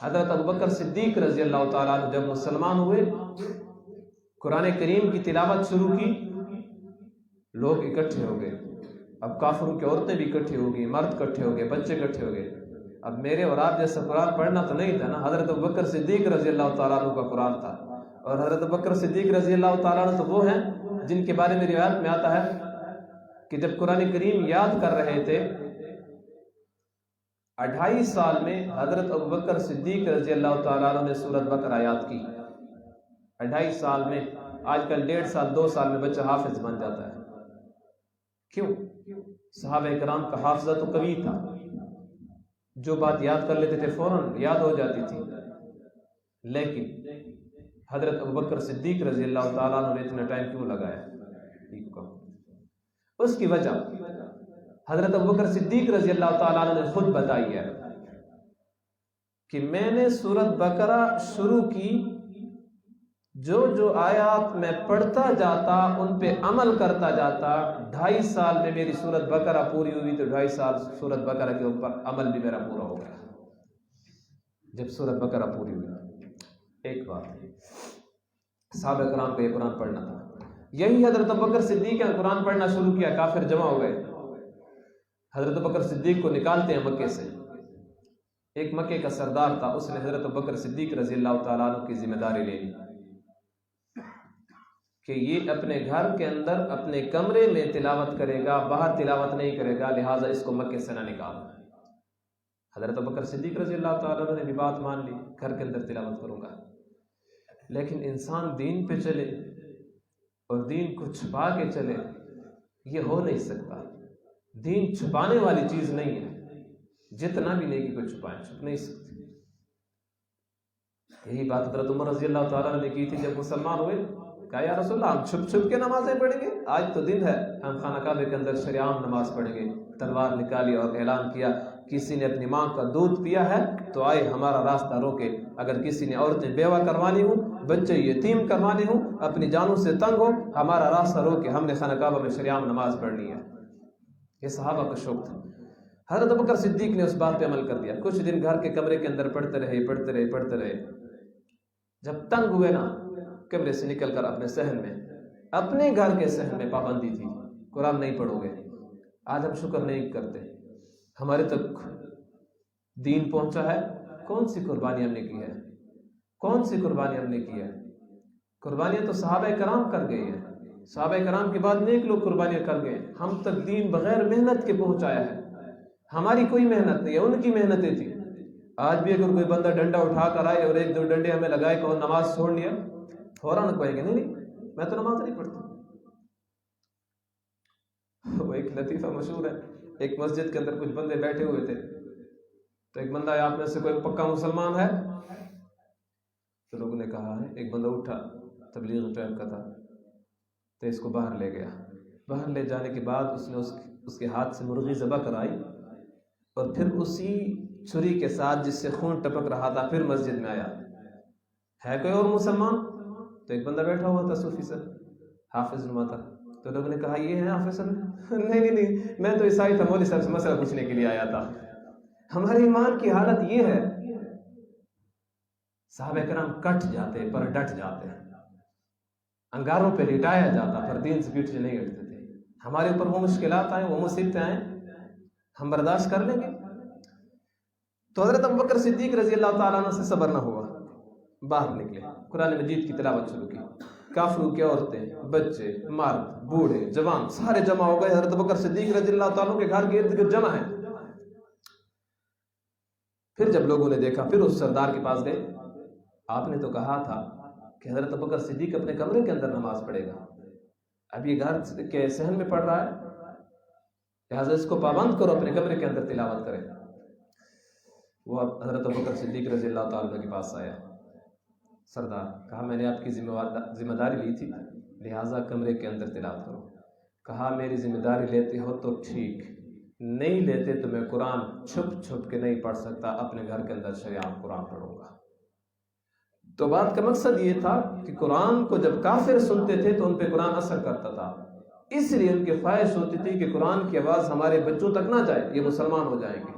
حضرت ابوبکر صدیق رضی اللہ تعالیٰ عنہ جب مسلمان ہوئے، قرآن کریم کی تلاوت شروع کی، لوگ اکٹھے ہو گئے. اب کافروں کی عورتیں بھی اکٹھی ہو گئی، مرد اکٹھے ہو گئے، بچے اکٹھے ہو گئے. اب میرے اور آپ جیسا قرآن پڑھنا تو نہیں تھا نا، حضرت ابوبکر صدیق رضی اللہ تعالیٰ عنہ کا قرآن تھا. اور حضرت ابوبکر صدیق رضی اللہ تعالیٰ عنہ تو وہ ہیں جن کے بارے میں روایت میں آتا ہے کہ جب قرآن کریم یاد کر رہے تھے، 2.5 سال میں حضرت ابوبکر صدیق رضی اللہ تعالیٰ عنہ نے سورۃ بقرہ یاد کی. 2.5 سال میں. آج کل 1.5 سال 2 سال میں بچہ حافظ بن جاتا ہے. کیوں؟ صحابہ کرام کا حافظہ تو قوی تھا، جو بات یاد کر لیتے تھے فوراً یاد ہو جاتی تھی. لیکن حضرت ابوبکر صدیق رضی اللہ تعالیٰ عنہ نے اتنا ٹائم کیوں لگایا؟ اس کی وجہ حضرت ابوبکر صدیق رضی اللہ تعالیٰ عنہ نے خود بتائی ہے کہ میں نے سورۃ بقرہ شروع کی، جو آیات میں پڑھتا جاتا ان پہ عمل کرتا جاتا. 2.5 سال میں میری سورۃ بقرہ پوری ہوئی تو 2.5 سال سورۃ بقرہ کے اوپر عمل بھی میرا پورا ہو گیا. جب سورۃ بقرہ پوری ہوئی، ایک بات صحابہ کرام کو یہ قرآن پڑھنا تھا. یہی حضرت ابوبکر صدیق نے قرآن پڑھنا شروع کیا، کافر جمع ہو گئے. حضرت ابوبکر صدیق کو نکالتے ہیں مکے سے. ایک مکے کا سردار تھا، اس نے حضرت ابوبکر صدیق رضی اللہ تعالیٰ عنہ کی ذمہ داری لے لی کہ یہ اپنے گھر کے اندر اپنے کمرے میں تلاوت کرے گا، باہر تلاوت نہیں کرے گا، لہٰذا اس کو مکے سے نہ نکالو. حضرت ابوبکر صدیق رضی اللہ تعالیٰ عنہ نے بھی بات مان لی، گھر کے اندر تلاوت کروں گا. لیکن انسان دین پہ چلے اور دین کو چھپا کے چلے، یہ ہو نہیں سکتا. دین چھپانے والی چیز نہیں ہے، جتنا بھی نیکی کو چھپائیں چھپ نہیں سکتے. یہی بات حضرت عمر رضی اللہ تعالیٰ عنہ نے کی تھی جب مسلمان ہوئے. کہا یا رسول اللہ، ہم چھپ چھپ کے نمازیں پڑھیں گے؟ آج تو دن ہے، ہم خانہ کعبے کے اندر شریعام نماز پڑھیں گے. تلوار نکالی اور اعلان کیا، کسی نے اپنی ماں کا دودھ پیا ہے تو آئے ہمارا راستہ روکے. اگر کسی نے عورتیں بیوہ کروانی ہوں، بچے یتیم کروانے ہوں، اپنی جانوں سے تنگ ہو، ہمارا راستہ روکے، ہم نے خانہ کعبہ میں شریعام نماز پڑھنی ہے. یہ صحابہ کا شوق تھا. حضرت ابوبکر صدیق نے اس بات پہ عمل کر دیا. کچھ دن گھر کے کمرے کے اندر پڑھتے رہے. جب تنگ ہوئے نا، کمرے سے نکل کر اپنے صحن میں، اپنے گھر کے صحن میں پابندی تھی، قرآن نہیں پڑھو گے. آج ہم شکر نہیں کرتے، ہمارے تک دین پہنچا ہے. کون سی قربانی ہم نے کی ہے؟ کون سی قربانی ہم نے کی ہے؟ قربانیاں تو صحابہ کرام کر گئے ہیں. صحابہ کرام کے بعد نیک لوگ قربانیاں کر گئے. ہم تک دین بغیر محنت کے پہنچایا ہے. ہماری کوئی محنت نہیں ہے، ان کی محنتیں تھیں. آج بھی اگر کوئی بندہ ڈنڈا اٹھا کر آئے اور 1-2 ڈنڈے ہمیں لگائے کہ نماز چھوڑ لیا، فوراً کہیں گے نہیں میں تو نماز نہیں پڑھتا. وہ ایک لطیفہ مشہور ہے. ایک مسجد کے اندر کچھ بندے بیٹھے ہوئے تھے، تو ایک بندہ آپ میں سے کوئی پکا مسلمان ہے؟ تو لوگوں نے کہا ہے. ایک بندہ اٹھا، تبلیغ ٹائم کا تھا، تو اس کو باہر لے گیا. باہر لے جانے کے بعد اس نے اس کے ہاتھ سے مرغی ذبح کرائی، اور پھر اسی چھری کے ساتھ جس سے خون ٹپک رہا تھا پھر مسجد میں آیا. ہے کوئی اور مسلمان؟ تو ایک بندہ بیٹھا ہوا تھا، صوفی سر، حافظ نما تھا. تو لوگوں نے کہا یہ ہے حافظ سر؟ نہیں میں تو عیسائی تھا، مولوی صاحب سے مسئلہ پوچھنے کے لیے آیا تھا. ہمارے ایمان کی حالت یہ ہے. صحابہ کرام کٹ جاتے پر ڈٹ جاتے، انگاروں پہ لٹایا جاتا پر دین سے پیٹ سے نہیں ہٹتے تھے. ہمارے اوپر وہ مشکلات آئیں، وہ مصیبتیں آئیں، ہم برداشت کر لیں گے؟ تو حضرت ابوبکر صدیق رضی اللہ تعالیٰ عنہ سے صبر نہ ہوا. باہر نکلے، قرآن مجید کی تلاوت شروع کی. کافروں کی عورتیں، بچے، مرد، بوڑھے، جوان سارے جمع ہو گئے. حضرت ابوبکر صدیق رضی اللہ تعالیٰ کے گھر کے ارد گرد جمع ہیں. پھر جب لوگوں نے دیکھا، پھر اس سردار کے پاس گئے. آپ نے تو کہا تھا کہ حضرت ابوبکر صدیق اپنے کمرے کے اندر نماز پڑھے گا، اب یہ گھر کے صحن میں پڑھ رہا ہے، لہٰذا اس کو پابند کرو، اپنے کمرے کے اندر تلاوت کرے. وہ حضرت ابوبکر صدیق رضی اللہ تعالیٰ کے پاس آیا. سردار کہا میں نے آپ کی ذمہ داری لی تھی، لہٰذا کمرے کے اندر تلاوت کرو. کہا میری ذمہ داری لیتے ہو تو ٹھیک، نہیں لیتے تو میں قرآن چھپ کے نہیں پڑھ سکتا، اپنے گھر کے اندر شریعت قرآن پڑھوں گا. تو بات کا مقصد یہ تھا کہ قرآن کو جب کافر سنتے تھے تو ان پہ قرآن اثر کرتا تھا، اس لیے ان کی خواہش ہوتی تھی کہ قرآن کی آواز ہمارے بچوں تک نہ جائے، یہ مسلمان ہو جائیں گے.